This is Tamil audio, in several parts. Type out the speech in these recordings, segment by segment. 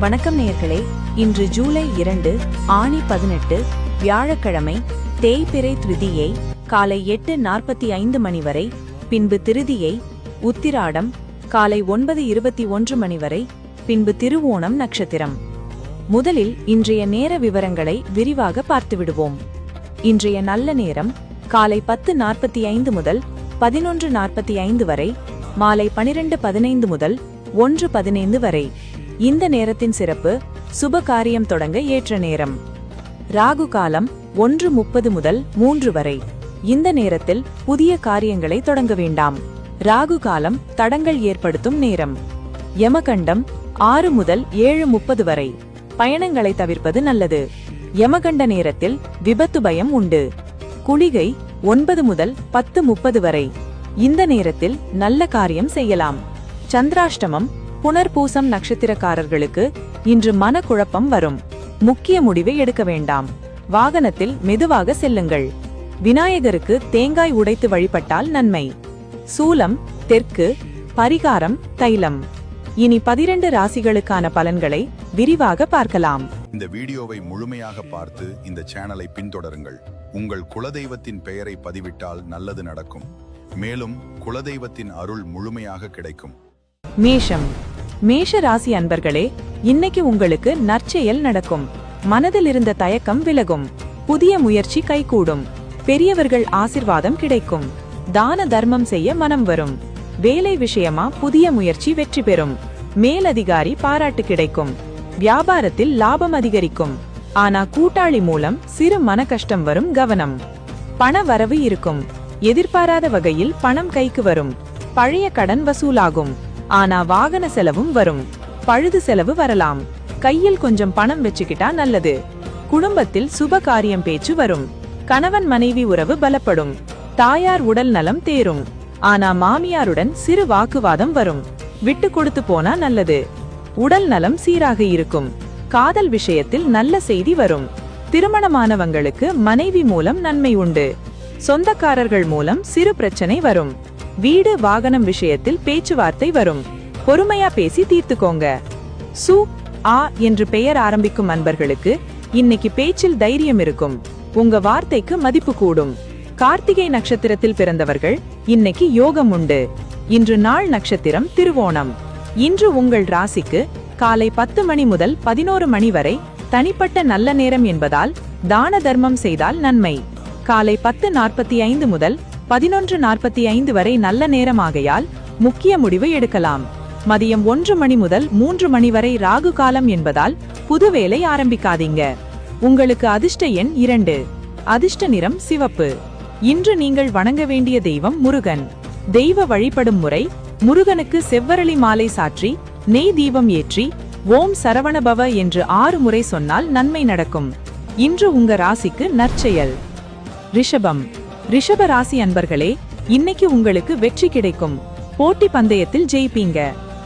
வணக்கம் நேயர்களே, இன்று ஜூலை 2 ஆனி 18 வியாழக்கிழமை. தேய்பிறை திருதியை காலை 8:45 மணி வரை, பின்பு திருதியை உத்திராடம் காலை 9:21 மணி வரை, பின்பு திருவோணம் நட்சத்திரம். முதலில் இன்றைய நேர விவரங்களை விரிவாக பார்த்துவிடுவோம். இன்றைய நல்ல நேரம் காலை 10:45 முதல் 11:45 வரை, மாலை 12:15 முதல் 1:15 வரை. இந்த நேரத்தின் சிறப்பு, சுப காரியம் தொடங்க ஏற்ற நேரம். ராகு காலம் 1:30 முதல் 3 வரை. இந்த நேரத்தில் புதிய காரியங்களை தொடங்க வேண்டாம். ராகு காலம் தடங்கள் ஏற்படுத்தும் நேரம். யமகண்டம் 6 முதல் 7:30 வரை. பயணங்களை தவிர்ப்பது நல்லது. யமகண்ட நேரத்தில் விபத்து பயம் உண்டு. குளிகை 9 முதல் 10:30 வரை. இந்த நேரத்தில் நல்ல காரியம் செய்யலாம். சந்திராஷ்டமம் புனர்பூசம் நட்சத்திரக்காரர்களுக்கு இன்று மனக்குழப்பம் வரும். முக்கிய முடிவை எடுக்க வேண்டாம். வாகனத்தில் மெதுவாக செல்லுங்கள். விநாயகருக்கு தேங்காய் உடைத்து வழிபட்டால் நன்மை. சூலம் தெற்கு, பரிகாரம் தைலம். இனி 12 ராசிகளுக்கான பலன்களை விரிவாக பார்க்கலாம். இந்த வீடியோவை முழுமையாக பார்த்து இந்த சேனலை பின்தொடருங்கள். உங்கள் குலதெய்வத்தின் பெயரை பதிவிட்டால் நல்லது நடக்கும். மேலும் குலதெய்வத்தின் அருள் முழுமையாக கிடைக்கும். மேஷம். மேஷ ராசி அன்பர்களே, இன்னைக்கு உங்களுக்கு நற்செயல் நடக்கும். மனதில் இருந்த தயக்கம் விலகும். புதிய முயற்சி கைகூடும். பெரியவர்கள் ஆசிர்வாதம் கிடைக்கும். தான தர்மம் செய்ய மனம் வரும். வேலை விஷயமா புதிய முயற்சி வெற்றி பெறும். மேலதிகாரி பாராட்டு கிடைக்கும். வியாபாரத்தில் லாபம் அதிகரிக்கும். ஆனா கூட்டாளி மூலம் சிறு மன கஷ்டம் வரும், கவனம். பண வரவு இருக்கும். எதிர்பாராத வகையில் பணம் கைக்கு வரும். பழைய கடன் வசூலாகும். ஆனா வாகன செலவும் வரும். பழுது செலவு வரலாம். கையில் கொஞ்சம் பணம் வச்சுக்கிட்டா நல்லது. குடும்பத்தில் சுப காரியம் பேச்சு வரும். கணவன் மனைவி உறவு பலப்படும். தாயார் உடல் நலம் தேரும். ஆனா மாமியாருடன் சிறு வாக்குவாதம் வரும். விட்டு கொடுத்து போனா நல்லது. உடல் நலம் சீராக இருக்கும். காதல் விஷயத்தில் நல்ல செய்தி வரும். திருமணமானவங்களுக்கு மனைவி மூலம் நன்மை உண்டு. சொந்தக்காரர்கள் மூலம் சிறு பிரச்சனை வரும். வீடு வாகனம் விஷயத்தில் பேச்சுவார்த்தை வரும். பொறுமையா பேசி தீர்த்துக்கோங்க. சு ஆ என்று பெயர் ஆரம்பிக்கும் அன்பர்களுக்கு இன்னைக்கு பேச்சில் தைரியம் இருக்கும். உங்க வார்த்தைக்கு மதிப்பு கூடும். கார்த்திகை நட்சத்திரத்தில் பிறந்தவர்கள் இன்னைக்கு யோகம் உண்டு. இன்று நாள் நட்சத்திரம் திருவோணம். இன்று உங்கள் ராசிக்கு காலை 10 மணி முதல் 11 மணி வரை தனிப்பட்ட நல்ல நேரம் என்பதால் தான தர்மம் செய்தால் நன்மை. காலை 10:45 முதல் 11:45 வரை நல்ல நேரமாகையால் முக்கிய முடிவு எடுக்கலாம். மதியம் 1 மணி முதல் 3 மணி வரை ராகு காலம் என்பதால் புது வேலை ஆரம்பிக்காதீங்க. உங்களுக்கு அதிர்ஷ்ட எண் 2. அதிர்ஷ்ட நிறம் சிவப்பு. இன்று நீங்கள் வணங்க வேண்டிய தெய்வம் முருகன். தெய்வ வழிபடும் முறை: முருகனுக்கு செவ்வரளி மாலை சாற்றி நெய் தீபம் ஏற்றி ஓம் சரவணபவ என்று 6 முறை சொன்னால் நன்மை நடக்கும். இன்று உங்க ராசிக்கு நற்செயல். ரிஷபம். ரிஷப ராசி அன்பர்களே, இன்னைக்கு உங்களுக்கு வெற்றி கிடைக்கும். போட்டி பந்தயத்தில் ஜெயிப்பீங்க.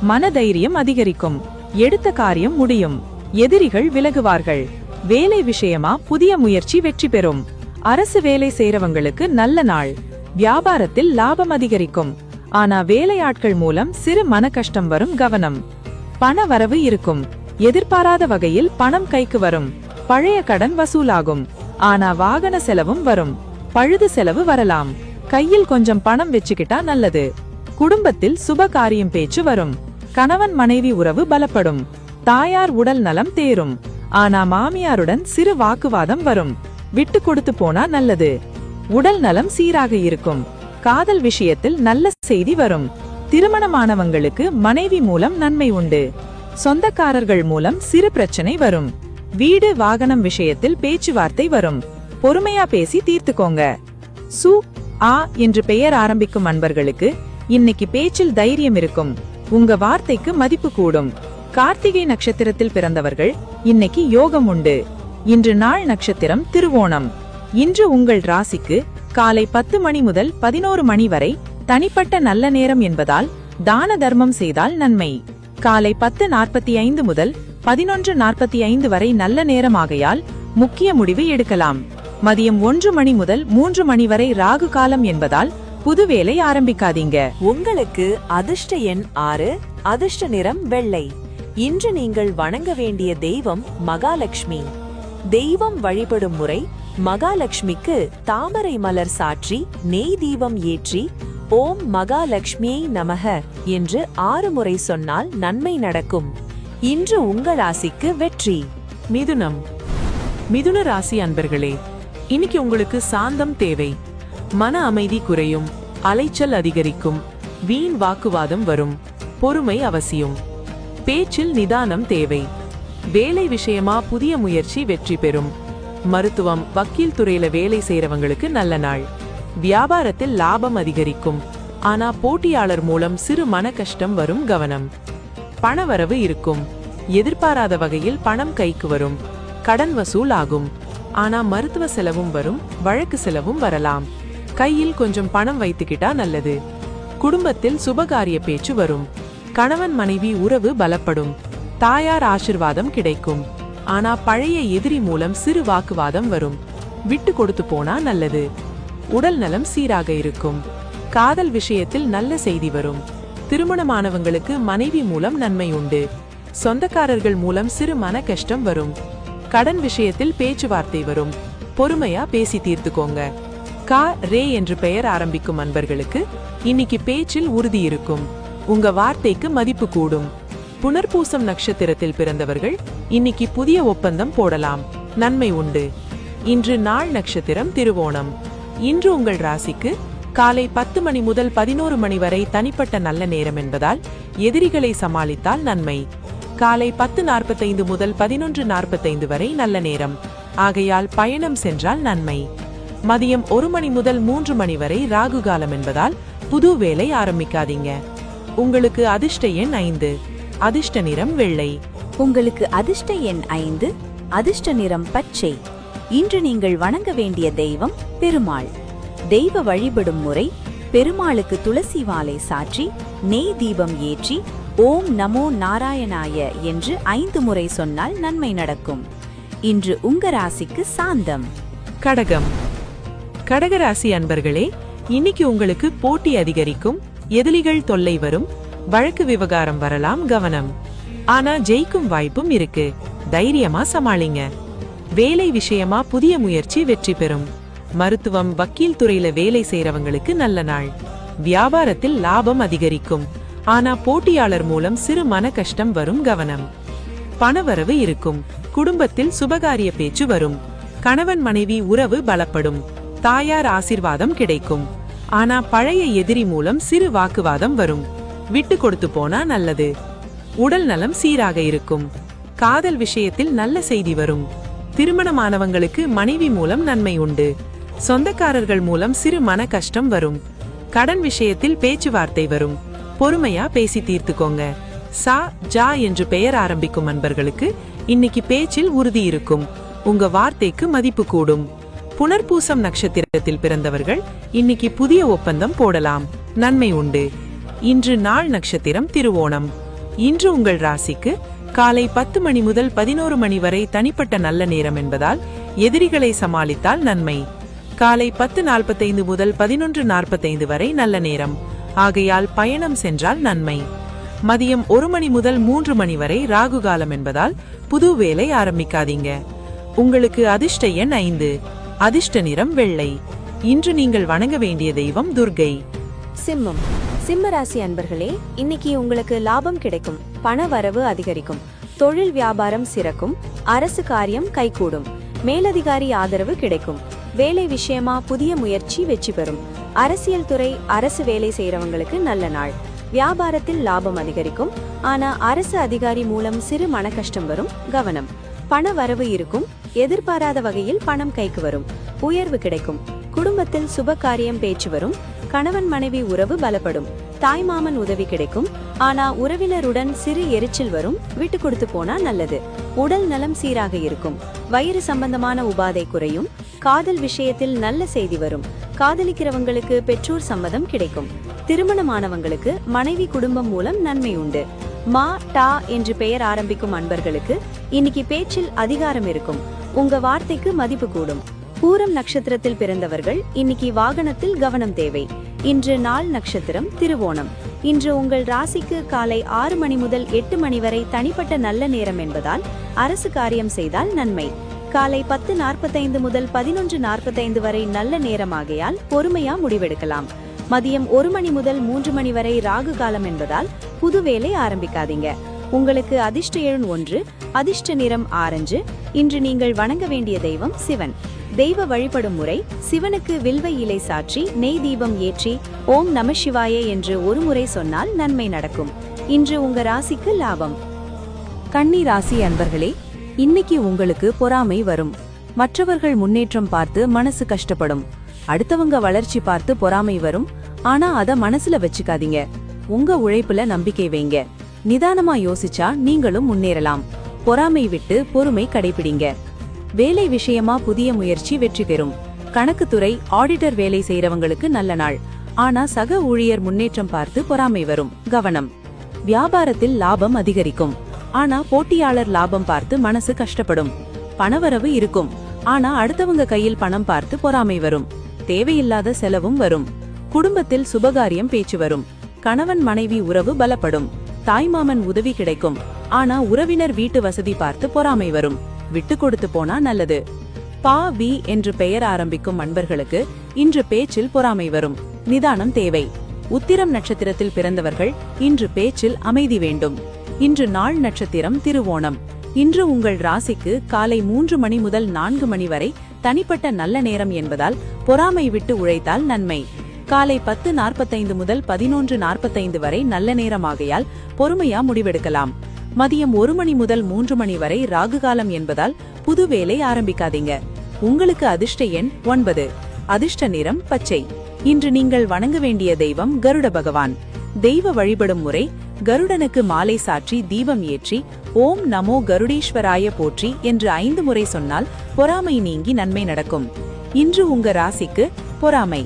மனதைரியம் அதிகரிக்கும். எடுத்த காரியம் முடியும். எதிரிகள் விலகுவார்கள். வேலை விஷயமா புதிய முயற்சி வெற்றி பெறும். அரசு வேலை செய்றவங்களுக்கு நல்ல நாள். வியாபாரத்தில் லாபம் அதிகரிக்கும். ஆனா வேலையாட்கள் மூலம் சிறு மன கஷ்டம் வரும், கவனம். பண வரவு இருக்கும். எதிர்பாராத வகையில் பணம் கைக்கு வரும். பழைய கடன் வசூலாகும். ஆனா வாகன செலவும் வரும். பழுது செலவு வரலாம். கையில் கொஞ்சம் பணம் வச்சுக்கிட்டா நல்லது. குடும்பத்தில் சுப காரியம் பேச்சு வரும். கணவன் மனைவி உறவு பலப்படும். தாயார் உடல் நலம் தேரும். ஆனா மாமியாருடன் சிறு வாக்குவாதம் வரும். விட்டு கொடுத்து போனா நல்லது. உடல் நலம் சீராக இருக்கும். காதல் விஷயத்தில் நல்ல செய்தி வரும். திருமணமானவங்களுக்கு மனைவி மூலம் நன்மை உண்டு. சொந்தக்காரர்கள் மூலம் சிறு பிரச்சனை வரும். வீடு வாகனம் விஷயத்தில் பேச்சுவார்த்தை வரும். பொறுமையா பேசி தீர்த்துக்கோங்க. சு ஆ என்று பெயர் ஆரம்பிக்கும் அன்பர்களுக்கு இன்னைக்கு பேச்சில் தைரியம் இருக்கும். உங்க வார்த்தைக்கு மதிப்பு கூடும். கார்த்திகை நட்சத்திரத்தில் பிறந்தவர்கள் இன்னைக்கு யோகம் உண்டு. இன்று நாள் நட்சத்திரம் திருவோணம். இன்று உங்கள் ராசிக்கு காலை 10 மணி முதல் 11 மணி வரை தனிப்பட்ட நல்ல நேரம் என்பதால் தான தர்மம் செய்தால் நன்மை. காலை 10:45 முதல் 11:45 வரை நல்ல நேரமாகையால் முக்கிய முடிவு எடுக்கலாம். மதியம் 1 மணி முதல் 3 மணி வரை ராகு காலம் என்பதால் புது வேலை ஆரம்பிக்காதீங்க. உங்களுக்கு அதிர்ஷ்ட எண் 6. அதிர்ஷ்ட நிறம் வெள்ளை. இன்று நீங்கள் வணங்க வேண்டிய தெய்வம் மகாலட்சுமி. தெய்வம் வழிபடும் முறை: மகாலட்சுமிக்கு தாமரை மலர் சாற்றி நெய் தீபம் ஏற்றி ஓம் மகாலட்சுமியை நமக என்று 6 முறை சொன்னால் நன்மை நடக்கும். இன்று உங்கள் ராசிக்கு வெற்றி. மிதுனம். மிதுன ராசி அன்பர்களே, இன்னைக்கு உங்களுக்கு சாந்தம் தேவை. மன அமைதி குறையும், அலைச்சல் அதிகரிக்கும், வீண் வாக்குவாதம் வரும், பொறுமை அவசியம். பேச்சில் நிதானம் தேவை. வேலை விஷயமா புதிய முயற்சி வெற்றி பெறும். மருத்துவம், வக்கீல் துறையில வேலை செய்யறவங்களுக்கு நல்ல நாள். வியாபாரத்தில் லாபம் அதிகரிக்கும், ஆனா போட்டியாளர் மூலம் சிறு மன கஷ்டம் வரும், கவனம். பணவரவு இருக்கும், எதிர்பாராத வகையில் பணம் கைக்கு வரும். கடன் வசூல் ஆகும், ஆனா மருத்துவ செலவும் வரும், வழக்கு செலவும் வரலாம். கையில் கொஞ்சம் பணம் வைத்துக்கிட்டா நல்லது. குடும்பத்தில் சுபகாரிய பேச்சு வரும். கணவன் மனைவி உறவு பலப்படும். தாயார் ஆசிர்வாதம் கிடைக்கும், ஆனா பழைய எதிரி மூலம் சிறு வாக்குவாதம் வரும். விட்டு கொடுத்து போனா நல்லது. உடல் நலம் சீராக இருக்கும். காதல் விஷயத்தில் நல்ல செய்தி வரும். திருமணமானவங்களுக்கு மனைவி மூலம் நன்மை உண்டு. சொந்தக்காரர்கள் மூலம் சிறு மன கஷ்டம் வரும். கடன் விஷயத்தில் பேச்சுவார்த்தை வரும். பொறுமையா பேசி தீர்த்துக்கோங்க. ரே என்று பெயர் ஆரம்பிக்கும் அன்பர்களுக்கு இன்னைக்கு பேச்சில் உறுதி இருக்கும். உங்க வார்த்தைக்கு மதிப்பு கூடும். புனர்பூசம் நட்சத்திரத்தில் பிறந்தவர்கள் இன்னைக்கு புதிய ஒப்பந்தம் போடலாம், நன்மை உண்டு. இன்று நாள் நட்சத்திரம் திருவோணம். இன்று உங்கள் ராசிக்கு காலை 10 மணி முதல் 11 மணி வரை தனிப்பட்ட நல்ல நேரம் என்பதால் எதிரிகளை சமாளித்தால் நன்மை. காலை 10:45 முதல் 11:45 வரை நல்ல நேரம், ஆகையால் பயணம் சென்றால் நன்மை. மதியம் 1 மணி முதல் 3 மணி வரை ராகு காலம் என்பதால் புது வேலை ஆரம்பிக்காதீங்க. உங்களுக்கு அதிர்ஷ்ட எண் 5. அதிர்ஷ்ட நிறம் வெள்ளை. உங்களுக்கு அதிர்ஷ்ட எண் 5. அதிர்ஷ்ட நிறம் பச்சை. இன்று நீங்கள் வணங்க வேண்டிய தெய்வம் பெருமாள். தெய்வ வழிபடும் முறை: பெருமாளுக்கு துளசி மாலை சாற்றி நெய் தீபம் ஏற்றி ஓம் நமோ நாராயணாய என்று 5 முறை சொன்னால் நன்மை நடக்கும். இன்று உங்க ராசிக்கு சாந்தம். கடகம். கடகராசி அன்பர்களே, இன்னைக்கு உங்களுக்கு போட்டி அதிகரிக்கும், எதிரிகள் தொல்லை வரும், வழக்கு விவகாரம் வரலாம், கவனம். ஆனா ஜெயிக்கும் வாய்ப்பும் இருக்கு, தைரியமா சமாளிங்க. வேலை விஷயமா புதிய முயற்சி வெற்றி பெறும். மருத்துவம், வக்கீல் துறையில வேலை செய்யறவங்களுக்கு நல்ல நாள். வியாபாரத்தில் லாபம் அதிகரிக்கும், ஆனா போட்டியாளர் மூலம் சிறு மன கஷ்டம் வரும், கவனம். பணவரவு இருக்கும். குடும்பத்தில் சுபகாரிய பேச்சு வரும். கணவன் மனைவி உறவு பலப்படும். தாயார் ஆசிர்வாதம் கிடைக்கும், ஆனா பழைய எதிரி மூலம் சிறு வாக்குவாதம் வரும். விட்டு கொடுத்து போனா நல்லது. உடல் நலம் சீராக இருக்கும். காதல் விஷயத்தில் நல்ல செய்தி வரும். திருமணமானவங்களுக்கு மனைவி மூலம் நன்மை உண்டு. சொந்தக்காரர்கள் மூலம் சிறு மன கஷ்டம் வரும். கடன் விஷயத்தில் பேச்சுவார்த்தை வரும். பொறுமையா பேசி தீர்த்துக்கோங்க. ஜா என்று பெயர் ஆரம்பிக்கும் அன்பர்களுக்கு இன்னைக்கு பேச்சில் உறுதி இருக்கும். உங்க வார்த்தைக்கு மதிப்பு கூடும். புனர்பூசம் நட்சத்திரத்தில் பிறந்தவர்கள் இன்னைக்கு புதிய ஒப்பந்தம் போடலாம், நன்மை உண்டு. இன்று நாள் நட்சத்திரம் திருவோணம். இன்று உங்கள் ராசிக்கு காலை 10 மணி முதல் 11 மணி வரை தனிப்பட்ட நல்ல நேரம் என்பதால் எதிரிகளை சமாளித்தால் நன்மை. காலை 10:45 முதல் 11:45 வரை நல்ல நேரம், ஆகையால் பயணம் சென்றால் நன்மை. மதியம் 1 மணி முதல் 3 மணி வரை ராகு காலம் என்பதால் புது வேலை ஆரம்பிக்காதீங்க. உங்களுக்கு அதிர்ஷ்ட எண் 5. அதிர்ஷ்ட நிறம் வெள்ளை. இன்று நீங்கள் வணங்க வேண்டிய தெய்வம் துர்கை. சிம்மம். சிம்ம ராசி அன்பர்களே, இன்னைக்கு உங்களுக்கு லாபம் கிடைக்கும், பண வரவு அதிகரிக்கும், தொழில் வியாபாரம் சிறக்கும், அரசு காரியம் கைகூடும், மேலதிகாரி ஆதரவு கிடைக்கும், வேலை விஷயமா புதிய முயற்சி வெற்றி பெறும். அரசியல் துறை, அரசு வேலை செய்யறவங்களுக்கு நல்ல நாள். வியாபாரத்தில் லாபம் அதிகரிக்கும், ஆனா அரசு அதிகாரி மூலம் சிறு மன கஷ்டம் வரும், கவனம். பண வரவு இருக்கும், எதிர்பாராத வகையில் பணம் கைக்கு வரும், உயர்வு கிடைக்கும். குடும்பத்தில் சுப காரியம் பேச்சு வரும். கணவன் மனைவி உறவு பலப்படும். தாய்மாமன் உதவி கிடைக்கும், ஆனா உறவினருடன் சிறு எரிச்சல் வரும், விட்டு கொடுத்து போனா நல்லது. உடல் நலம் சீராக இருக்கும். வயிறு சம்பந்தமான உபாதை குறையும். காதல் விஷயத்தில் நல்ல செய்தி வரும். காதலிக்கிறவங்களுக்கு பெற்றோர் சம்மதம் கிடைக்கும். திருமணமானவங்களுக்கு மனைவி குடும்பம் மூலம் நன்மை உண்டு. டா என்று பெயர் ஆரம்பிக்கும் அன்பர்களுக்கு இன்னைக்கு பேச்சில் அதிகாரம் இருக்கும். உங்க வார்த்தைக்கு மதிப்பு கூடும். பூரம் நட்சத்திரத்தில் பிறந்தவர்கள் இன்னைக்கு வாகனத்தில் கவனம் தேவை. இன்று நாள் நட்சத்திரம் திருவோணம். இன்று உங்கள் ராசிக்கு காலை 6 மணி முதல் 8 மணி வரை தனிப்பட்ட நல்ல நேரம் என்பதால் அரசு காரியம் செய்தால் நன்மை. காலை 10:45 முதல் 11:45 வரை நல்ல நேரமாகையால் பொறுமையா முடிவெடுக்கலாம். மதியம் 1 மணி முதல் 3 மணி வரை ராகு காலம் என்பதால் புது வேலை ஆரம்பிக்காதீங்க. உங்களுக்கு அதிர்ஷ்ட எண் 1, அதிர்ஷ்ட நிறம் ஆரஞ்சு. இன்று நீங்கள் வணங்க வேண்டிய தெய்வம் சிவன். தெய்வ வழிபடும் முறை: சிவனுக்கு வில்வ இலை சாற்றி நெய் தீபம் ஏற்றி ஓம் நம சிவாய என்று ஒரு முறை சொன்னால் நன்மை நடக்கும். இன்று உங்க ராசிக்கு லாபம். கன்னி ராசி அன்பர்களே, இன்னைக்கு உங்களுக்கு பொறாமை வரும். மற்றவர்கள் முன்னேற்றம் பார்த்து மனசு கஷ்டப்படும். அடுத்தவங்க வளர்ச்சி பார்த்து பொறாமை வரும். ஆனா அத மனசுல வச்சுக்காதீங்க. உங்க உழைப்புல நம்பிக்கை வைங்க. நிதானமா யோசிச்சா நீங்களும் முன்னேறலாம். பொறாமை விட்டு பொறுமை கடைபிடிங்க. வேலை விஷயமா புதிய முயற்சி வெற்றி பெறும். கணக்குத்துறை, ஆடிட்டர் வேலை செய்யறவங்களுக்கு நல்ல நாள். ஆனா சக ஊழியர் முன்னேற்றம் பார்த்து பொறாமை வரும். கவனம். வியாபாரத்தில் லாபம் அதிகரிக்கும். ஆனா போட்டியாளர் லாபம் பார்த்து மனசு கஷ்டப்படும். பணவரவு இருக்கும். ஆனா அடுத்தவங்க கையில் பணம் பார்த்து பொறாமை வரும். தேவையில்லாத செலவும் வரும். குடும்பத்தில் சுபகாரியம் பேச்சு வரும். கணவன் மனைவி உறவு பலப்படும். தாய்மாமன் உதவி கிடைக்கும். ஆனா உறவினர் வீட்டு வசதி பார்த்து பொறாமை வரும். விட்டு கொடுத்து போனா நல்லது. பா வி என்று பெயர் ஆரம்பிக்கும் அன்பர்களுக்கு இன்று பேச்சில் பொறாமை வரும். நிதானம் தேவை. உத்திரம் நட்சத்திரத்தில் பிறந்தவர்கள் இன்று பேச்சில் அமைதி வேண்டும். இன்று நாள் நட்சத்திரம் திருவோணம். இன்று உங்கள் ராசிக்கு காலை 3 மணி முதல் 4 மணி வரை தனிப்பட்ட நல்ல நேரம் என்பதால் பொறாமை விட்டு உழைத்தால் நன்மை. காலை 10:45 முதல் 11:45 வரை நல்ல நேரமாகையால் பொறுமையா முடிவெடுக்கலாம். மதியம் 1 மணி முதல் 3 மணி வரை ராகு காலம் என்பதால் புது வேலை ஆரம்பிக்காதீங்க. உங்களுக்கு அதிர்ஷ்ட எண் 9, அதிர்ஷ்ட நிறம் பச்சை. இன்று நீங்கள் வணங்க வேண்டிய தெய்வம் கருட பகவான். தெய்வ வழிபடும் முறை: கருடனுக்கு மாலை சாற்றி தீபம் ஏற்றி ஓம் நமோ கருடீஸ்வராய போற்றி என்று 5 முறை சொன்னால் பொறாமை நீங்கி நன்மை நடக்கும். இன்று உங்க ராசிக்கு பொறாமை.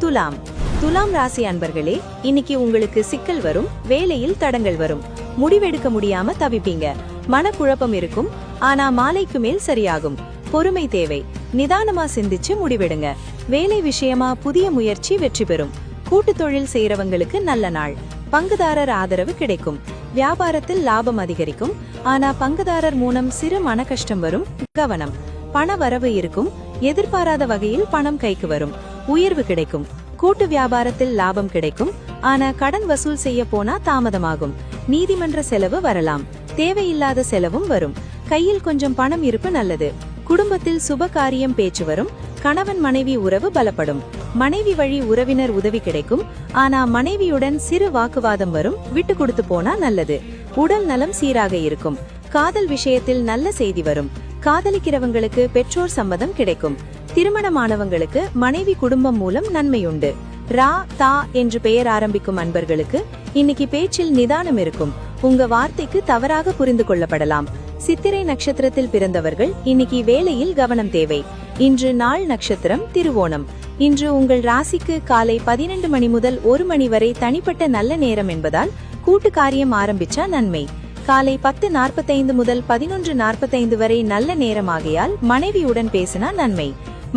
துலாம். துலாம் ராசி அன்பர்களே, இன்னைக்கு உங்களுக்கு சிக்கல் வரும். வேலையில் தடங்கள் வரும். முடிவெடுக்க முடியாம தவிப்பீங்க. மனக்குழப்பம் இருக்கும். ஆனா மாலைக்கு மேல் சரியாகும். பொறுமை தேவை. நிதானமா சிந்திச்சு முடிவெடுங்க. வேலை விஷயமா புதிய முயற்சி வெற்றி பெறும். கூட்டு தொழில் செய்யறவங்களுக்கு நல்ல நாள். பங்குதாரர் ஆதரவு கிடைக்கும். வியாபாரத்தில் லாபம் அதிகரிக்கும். ஆனா பங்குதாரர் மூலம் சிறு மன கஷ்டம் வரும். கவனம். பண வரவு இருக்கும். எதிர்பாராத வகையில் பணம் கைக்கு வரும். உயர்வு கிடைக்கும். கூட்டு வியாபாரத்தில் லாபம் கிடைக்கும். ஆனா கடன் வசூல் செய்ய போனா தாமதமாகும். நீதிமன்ற செலவு வரலாம். தேவையில்லாத செலவும் வரும். கையில் கொஞ்சம் பணம் இருப்பு நல்லது. குடும்பத்தில் சுப காரியம் பேச்சு வரும். கணவன் மனைவி உறவு பலப்படும். மனைவி வழி உறவினர் உதவி கிடைக்கும். ஆனா மனைவியுடன் சிறு வாக்குவாதம் வரும். விட்டு கொடுத்து போனா நல்லது. உடல் நலம் சீராக இருக்கும். காதல் விஷயத்தில் நல்ல செய்தி வரும். காதலிக்கிறவங்களுக்கு பெற்றோர் சம்மதம் கிடைக்கும். திருமணமானவங்களுக்கு மனைவி குடும்பம் மூலம் நன்மையுண்டு. ரா தா என்று பெயர் ஆரம்பிக்கும் அன்பர்களுக்கு இன்னைக்கு பேச்சில் நிதானம் இருக்கும். உங்க வார்த்தைக்கு தவறாக புரிந்து கொள்ளப்படலாம். சித்திரை நட்சத்திரத்தில் பிறந்தவர்கள் இன்னைக்கு வேலையில் கவனம் தேவை. இன்று நாள் நட்சத்திரம் திருவோணம். இன்று உங்கள் ராசிக்கு காலை 12 மணி முதல் 1 மணி வரை தனிப்பட்ட நல்ல நேரம் என்பதால் கூட்டு காரியம் ஆரம்பிச்சா நன்மை. காலை 10:45 முதல் 11:45 வரை நல்ல நேரமாகையால் மனைவியுடன் பேசினா நன்மை.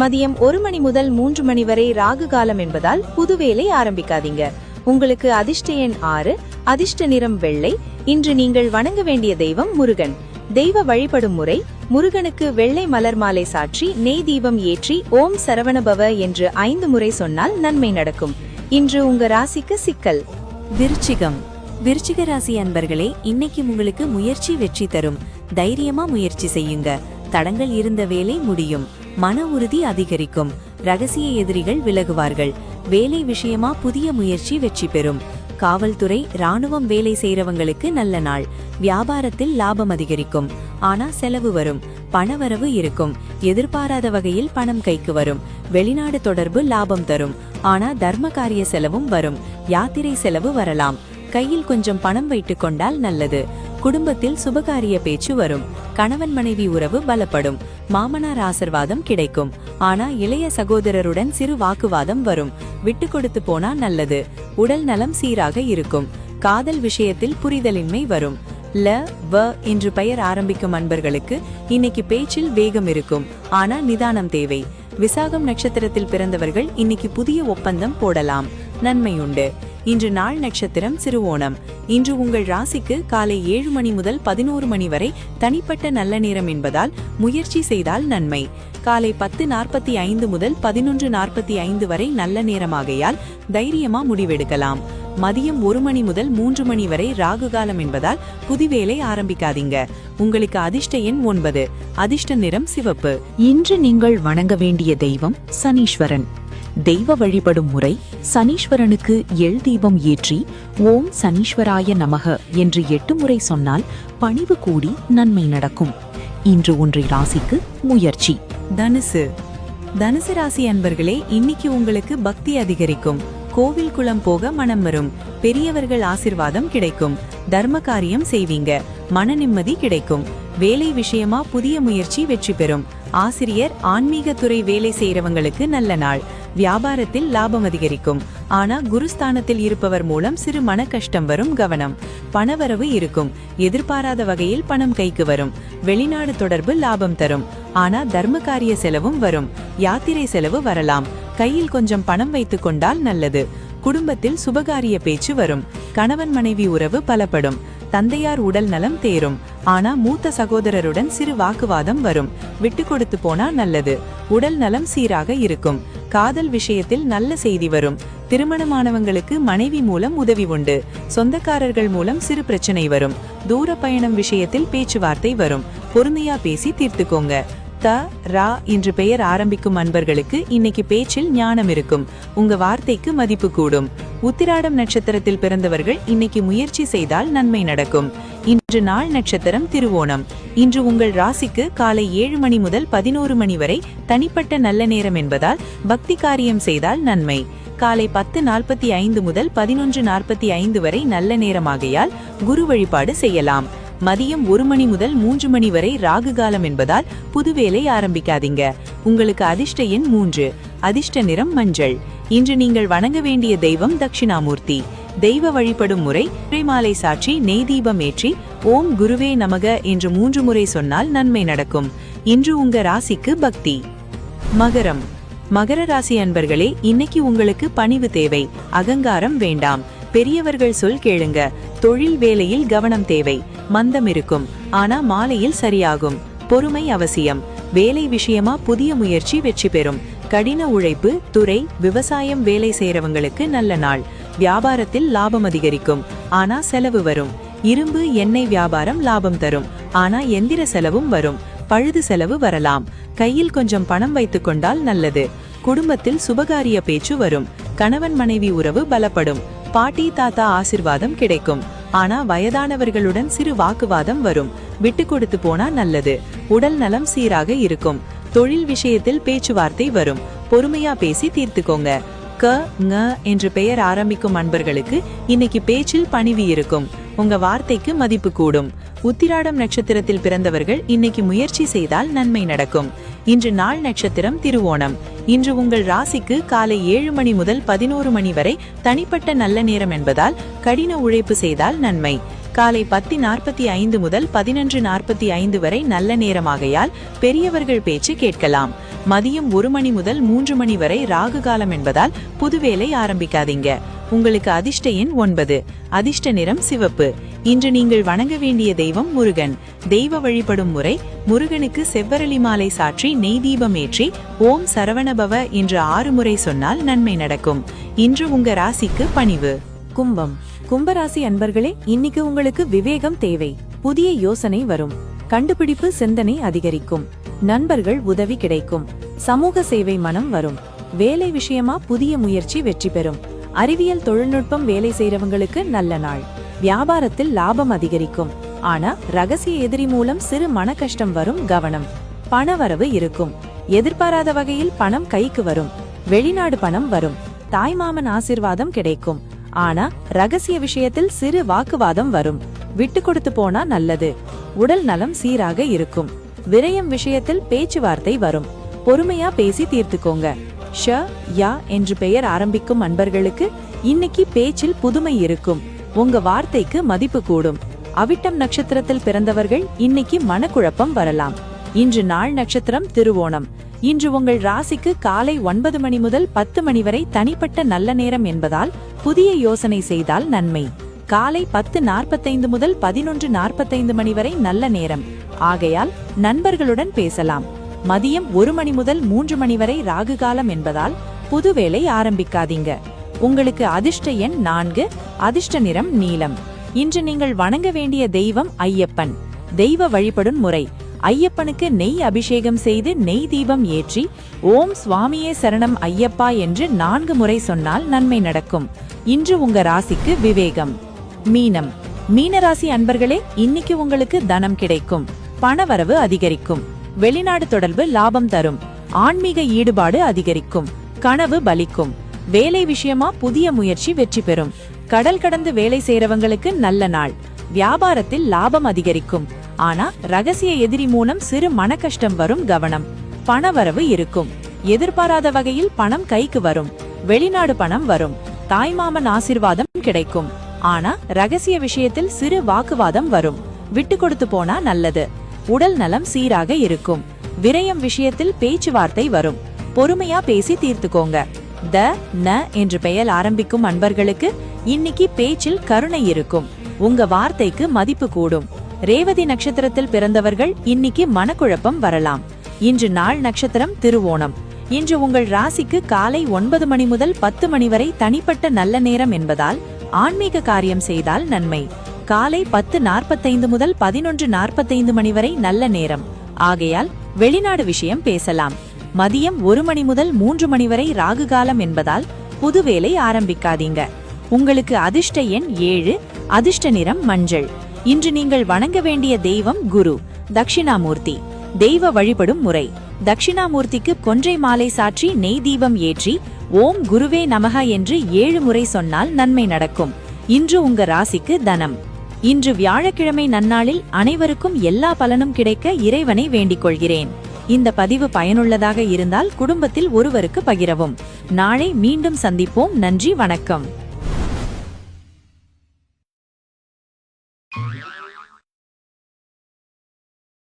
மதியம் 1 மணி முதல் 3 மணி வரை ராகு காலம் என்பதால் புது வேலை ஆரம்பிக்காதீங்க. உங்களுக்கு அதிர்ஷ்ட எண் 6, அதிர்ஷ்ட நிறம் வெள்ளை. இன்று நீங்கள் வணங்க வேண்டிய தெய்வம் முருகன். தெய்வ வழிபடும் முறை: முருகனுக்கு வெள்ளை மலர் மாலை சாற்றி நெய் தீபம் ஏற்றி ஓம் சரவணபவ என்று 5 முறை சொன்னால் நன்மை நடக்கும். இன்று உங்க ராசிக்கு சிக்கல். விருச்சிகம். விருச்சிக ராசி அன்பர்களே, இன்னைக்கு உங்களுக்கு முயற்சி வெற்றி தரும். தைரியமா முயற்சி செய்யுங்க. தடங்கள் இருந்த வேலை முடியும். மன உறுதி அதிகரிக்கும். ரகசிய எதிரிகள் விலகுவார்கள். வேலை விஷயமா புதிய முயற்சி வெற்றி பெறும். காவல்துறை, ராணுவம் வேலை செய்யறவங்களுக்கு நல்ல நாள். வியாபாரத்தில் லாபம் அதிகரிக்கும். ஆனா செலவு வரும். பணவரவு இருக்கும். எதிர்பாராத வகையில் பணம் கைக்கு வரும். வெளிநாடு தொடர்பு லாபம் தரும். ஆனா தர்ம காரிய செலவும் வரும். யாத்திரை செலவு வரலாம். கையில் கொஞ்சம் பணம் வைத்துக் கொண்டால் நல்லது. குடும்பத்தில் சுபகாரிய பேச்சு வரும். கணவன் மனைவி உறவு பலப்படும். மாமனார் ஆசிர்வாதம் கிடைக்கும். ஆனா இளைய சகோதரருடன் சிறு வாக்குவாதம் வரும். விட்டு கொடுத்து போனா நல்லது. உடல் நலம் சீராக இருக்கும். காதல் விஷயத்தில் புரிதலின்மை வரும். ல வ என்று பெயர் ஆரம்பிக்கும் அன்பர்களுக்கு இன்னைக்கு பேச்சில் வேகம் இருக்கும். ஆனா நிதானம் தேவை. விசாகம் நட்சத்திரத்தில் பிறந்தவர்கள் இன்னைக்கு புதிய ஒப்பந்தம் போடலாம். நன்மையுண்டு. இன்று நாள் நட்சத்திரம் திருவோணம். இன்று உங்கள் ராசிக்கு காலை 7 மணி முதல் 11 மணி வரை தனிப்பட்ட நல்ல நேரம் என்பதால் முயற்சி செய்தால் நன்மை. காலை 10:45 முதல் 11:45 வரை நல்ல நேரமாகையால் தைரியமா முடிவெடுக்கலாம். மதியம் 1 மணி முதல் 3 மணி வரை ராகு காலம் என்பதால் புதிவேலை ஆரம்பிக்காதீங்க. உங்களுக்கு அதிர்ஷ்ட எண் 9. அதிர்ஷ்ட நிறம் சிவப்பு. இன்று நீங்கள் வணங்க வேண்டிய தெய்வம் சனீஸ்வரன். தெய்வ வழிபடும் முறை: சனீஸ்வரனுக்கு எள் தீபம் ஏற்றி ஓம் சனீஸ்வராய நமக என்று 8 முறை சொன்னால் பணிவு கூடி நன்மை நடக்கும். இன்று ஒன்றை ராசிக்கு முயற்சி. தனுசு. தனுசு ராசி அன்பர்களே, இன்னைக்கு உங்களுக்கு பக்தி அதிகரிக்கும். கோவில் குளம் போக மனம் வரும். பெரியவர்கள் ஆசிர்வாதம் கிடைக்கும். தர்ம காரியம் செய்வீங்க. மன நிம்மதி கிடைக்கும். வேலை விஷயமா புதிய முயற்சி வெற்றி பெறும். ஆசிரியர், ஆன்மீக துறை வேலை செய்யறவங்களுக்கு நல்ல நாள். வியாபாரத்தில் லாபம் அதிகரிக்கும். ஆனா குருஸ்தானத்தில் இருப்பவர் மூலம் சிறு மன கஷ்டம் வரும். கவனம். பணவரவு இருக்கும். எதிர்பாராத வகையில் பணம் கைக்கு வரும். வெளிநாடு தொடர்பு லாபம் தரும். ஆனா தர்ம காரிய செலவும் வரும். யாத்திரை செலவு வரலாம். கையில் கொஞ்சம் பணம் வைத்துக் கொண்டால் நல்லது. குடும்பத்தில் சுபகாரிய பேச்சு வரும். கணவன் மனைவி உறவு பலப்படும். தந்தையார் உடல் நலம் தேரும். ஆனா மூத்த சகோதரருடன் சிறு வாக்குவாதம் வரும். விட்டு கொடுத்து போனா நல்லது. உடல் நலம் சீராக இருக்கும். காதல் விஷயத்தில் நல்ல செய்தி வரும். திருமணமானவங்களுக்கு மனைவி மூலம் உதவி உண்டு. சொந்தக்காரர்கள் மூலம் சிறு பிரச்சனை வரும். தூர பயணம் விஷயத்தில் பேச்சுவார்த்தை வரும். பொறுமையா பேசி தீர்த்துக்கோங்க. த ரா என்று பெயர் ஆரம்பிக்கும் அன்பர்களுக்கு இன்னைக்கு பேச்சில் ஞானம் இருக்கும். உங்க வார்த்தைக்கு மதிப்பு கூடும். உத்திராடம் நட்சத்திரத்தில் பிறந்தவர்கள் இன்னைக்கு முயற்சி செய்தால் நன்மை நடக்கும். இன்று நாள் நட்சத்திரம் திருவோணம். இன்று உங்கள் ராசிக்கு காலை 7 மணி முதல் 11 மணி வரை தனிப்பட்ட நல்ல நேரம் என்பதால் பக்தி காரியம் செய்தால் நன்மை. காலை 10:45 முதல் 11:45 வரை நல்ல நேரமாகையால் குரு வழிபாடு செய்யலாம். மதியம் 1 மணி முதல் 3 மணி வரை ராகு காலம் என்பதால் புதுவேலை ஆரம்பிக்காதீங்க. உங்களுக்கு அதிர்ஷ்ட எண் 3. அதிர்ஷ்ட நிறம் மஞ்சள். இன்று நீங்கள் வணங்க வேண்டிய தெய்வம் தட்சிணாமூர்த்தி. தெய்வ வழிபடும் முறை: மாலை சாற்றி நெய் தீபம் ஏற்றி ஓம் குருவே நமக என்று 3 முறை சொன்னால் நன்மை நடக்கும். இன்று உங்க ராசிக்கு பக்தி. மகரம். மகர ராசி அன்பர்களே, இன்னைக்கு உங்களுக்கு பணிவு தேவை. அகங்காரம் வேண்டாம். பெரியவர்கள் சொல் கேளுங்க. தொழில் வேலையில் கவனம் தேவை. மந்தம் இருக்கும். ஆனா மாலையில் சரியாகும். பொறுமை அவசியம். வேலை விஷயமா புதிய முயற்சி வெற்றி பெறும். கடின உழைப்பு, துறை, விவசாயம் வேலை செய்யறவங்களுக்கு நல்ல நாள். வியாபாரத்தில் லாபம் அதிகரிக்கும். ஆனா செலவு வரும். இரும்பு எண்ணெய் வியாபாரம் லாபம் தரும். ஆனா எந்திர செலவும் வரும். பழுது செலவு வரலாம். கையில் கொஞ்சம் பணம் வைத்துக் கொண்டால் நல்லது. குடும்பத்தில் சுபகாரிய பேச்சு வரும். கணவன் மனைவி உறவு பலப்படும். பாட்டி தாத்தா ஆசிர்வாதம் கிடைக்கும். ஆனா வயதானவர்களுடன் சிறு வாக்குவாதம் வரும். விட்டு கொடுத்து போனா நல்லது. உடல் நலம் சீராக இருக்கும். தொழில் விஷயத்தில் பேச்சுவார்த்தை வரும். பொறுமையா பேசி தீர்த்துக்கோங்க. க ங என்று பெயர் ஆரம்பிக்கும் அன்பர்களுக்கு இன்னைக்கு பேச்சில் பணிவு இருக்கும். உங்க வார்த்தைக்கு மதிப்பு கூடும். உத்திராடம் நட்சத்திரத்தில் பிறந்தவர்கள் இன்னைக்கு முயற்சி செய்தால் நன்மை நடக்கும். இன்று நாள் நட்சத்திரம் திருவோணம். இன்று உங்கள் ராசிக்கு காலை 7 மணி முதல் 11 மணி வரை தனிப்பட்ட நல்ல நேரம் என்பதால் கடின உழைப்பு செய்தால் நன்மை. காலை 10:45 முதல் 11:45 வரை நல்ல நேரமாகையால் பெரியவர்கள் பேச்சு கேட்கலாம். மதியம் 1 மணி முதல் 3 மணி வரை ராகு காலம் என்பதால் புதுவேலை ஆரம்பிக்காதீங்க. உங்களுக்கு அதிர்ஷ்ட எண் 9. அதிர்ஷ்ட நிறம் சிவப்பு. இன்று நீங்கள் வணங்க வேண்டிய தெய்வம் முருகன். தெய்வ வழிபடும் முறை: முருகனுக்கு செவ்வரளி மாலை சாற்றி நெய் தீபம் ஏற்றி ஓம் சரவணபவ என்று 6 முறை சொன்னால் நன்மை நடக்கும். இன்று உங்க ராசிக்கு பணிவு. கும்பம். கும்பராசி அன்பர்களே, இன்னைக்கு உங்களுக்கு விவேகம் தேவை. புதிய யோசனை வரும். கண்டுபிடிப்பு சிந்தனை அதிகரிக்கும். நண்பர்கள் உதவி கிடைக்கும். சமூக சேவை மனம் வரும். வேலை விஷயமா புதிய முயற்சி வெற்றி பெறும். அறிவியல் தொழில்நுட்பம் வேலை செய்யறவங்களுக்கு நல்ல நாள். வியாபாரத்தில் லாபம் அதிகரிக்கும். ஆனா ரகசிய எதிரி மூலம் சிறு மன கஷ்டம் வரும். கவனம். பணவரவு இருக்கும். எதிர்பாராத வகையில் பணம் கைக்கு வரும். வெளிநாடு பணம் வரும். தாய்மாமன் ஆசிர்வாதம் கிடைக்கும். ஆனா ரகசிய விஷயத்தில் சிறு வாக்குவாதம் வரும். விட்டு கொடுத்து போனா நல்லது. உடல் நலம் சீராக இருக்கும். விரயம் விஷயத்தில் பேச்சுவார்த்தை வரும். பொறுமையா பேசி தீர்த்துக்கோங்க. ஷ யா என்று பெயர் ஆரம்பிக்கும் அன்பர்களுக்கு இன்னைக்கு பேச்சில் புதுமை இருக்கும். உங்க வார்த்தைக்கு மதிப்பு கூடும். அவிட்டம் நட்சத்திரத்தில் பிறந்தவர்கள் இன்னைக்கு மனக்குழப்பம் வரலாம். இன்று நாள் நட்சத்திரம் திருவோணம். இன்று உங்கள் ராசிக்கு காலை 9 மணி முதல் 10 மணி வரை தனிப்பட்ட நல்ல நேரம் என்பதால் புதிய யோசனை செய்தால் நன்மை. காலை 10:45 முதல் 11:45 மணி வரை நல்ல நேரம், ஆகையால் நண்பர்களுடன் பேசலாம். மதியம் 1 மணி முதல் 3 மணி வரை ராகு காலம் என்பதால் புது வேலை ஆரம்பிக்காதீங்க. உங்களுக்கு அதிர்ஷ்ட எண் 4, அதிர்ஷ்ட நிறம் நீலம். இன்று நீங்கள் வணங்க வேண்டிய தெய்வம் ஐயப்பன். தெய்வ வழிபடும் முறை: ஐயப்பனுக்கு நெய் அபிஷேகம் செய்து நெய் தீபம் ஏற்றி ஓம் சுவாமியே சரணம் ஐயப்பா என்று 4 முறை சொன்னால் நன்மை நடக்கும். இன்று உங்க ராசிக்கு விவேகம். மீனம். மீனராசி அன்பர்களே, இன்னைக்கு உங்களுக்கு தனம் கிடைக்கும், பணவரவு அதிகரிக்கும், வெளிநாடு தொடர்பு லாபம் தரும், ஆன்மீக ஈடுபாடு அதிகரிக்கும், கனவு பலிக்கும், வேலை விஷயமா புதிய முயற்சி வெற்றி பெறும், கடல் கடந்து வேலை செய்றவங்களுக்கு நல்ல நாள், வியாபாரத்தில் லாபம் அதிகரிக்கும். ஆனா ரகசிய எதிரி மூலம் சிறு மனக்கஷ்டம் வரும், கவனம். பணவரவு இருக்கும், எதிர்பாராத வகையில் பணம் கைக்கு வரும், வெளிநாடு பணம் வரும், தாய்மாமன் ஆசிர்வாதம் கிடைக்கும். ஆனா ரகசிய விஷயத்தில் சிறு வாக்குவாதம் வரும், விட்டு கொடுத்து போனா நல்லது. உடல் நலம் சீராக இருக்கும், விரயம் விஷயத்தில் பேச்சுவார்த்தை வரும், பொறுமையா பேசி தீர்த்துக்கோங்க. த ந என்று பெயர் ஆரம்பிக்கும் அன்பர்களுக்கு இன்னைக்கு பேச்சில் கருணை இருக்கும், உங்க வார்த்தைக்கு மதிப்பு கூடும். ரேவதி நட்சத்திரத்தில் பிறந்தவர்கள் இன்னைக்கு மனக்குழப்பம் வரலாம். இன்று நாள் நட்சத்திரம் திருவோணம். இன்று உங்கள் ராசிக்கு காலை 9 மணி முதல் 10 மணி வரை தனிப்பட்ட நல்ல நேரம் என்பதால் ஆன்மீக காரியம் செய்தால் நன்மை. காலை 10:45 முதல் 11:45 மணி வரை நல்ல நேரம், ஆகையால் வெளிநாடு விஷயம் பேசலாம். மதியம் 1 மணி முதல் 3 மணி வரை ராகு காலம் என்பதால் புது வேலை ஆரம்பிக்காதீங்க. உங்களுக்கு அதிர்ஷ்ட எண் 7, அதிர்ஷ்ட நிறம் மஞ்சள். இன்று நீங்கள் வணங்க வேண்டிய தெய்வம் குரு, தட்சிணாமூர்த்தி. தெய்வ வழிபடும் முறை: தட்சிணாமூர்த்திக்கு கொன்றை மாலை சாற்றி நெய் தீபம் ஏற்றி ஓம் குருவே நமக என்று 7 முறை சொன்னால் நன்மை நடக்கும். இன்று உங்க ராசிக்கு தனம். இன்று வியாழக்கிழமை நன்னாளில் அனைவருக்கும் எல்லா பலனும் கிடைக்க இறைவனை வேண்டிக் கொள்கிறேன். இந்த பதிவு பயனுள்ளதாக இருந்தால் குடும்பத்தில் ஒருவருக்கு பகிரவும். நாளை மீண்டும் சந்திப்போம். நன்றி, வணக்கம்.